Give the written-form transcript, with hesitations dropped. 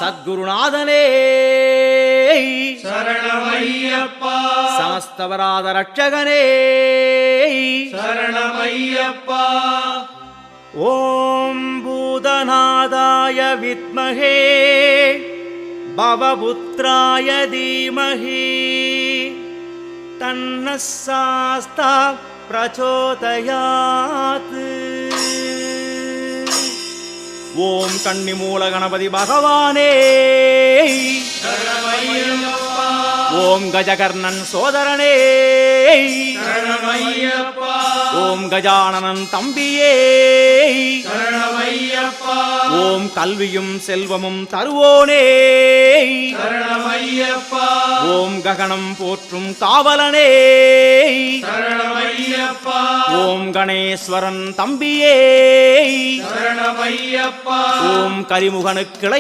சத்குருநாதனே சரணமையப்பா சமஸ்தவராத ரட்சகனே சரணமையப்பா ஓம் பூதநாதாய வித்மஹே பவபுத்ராய தீமஹி தன்னः சாஸ்தா பிரச்சோதயாத். ஓம் கன்னிமூல கணபதி பகவானே சரணமையப்பா ஓம் கஜகர்ணன் சோதரனே சரணமையப்பா ஓம் கஜானனன் தம்பியே சரணமையப்பா ஓம் கல்வியும் செல்வமும் தருவோனே சரணமையப்பா ஓம் ககனம் போற்றும் காவலனே சரணமையப்பா ஓம் கணேஸ்வரன் தம்பியே சரணமையப்பா ஓம் கரிமுகனுக்கிளை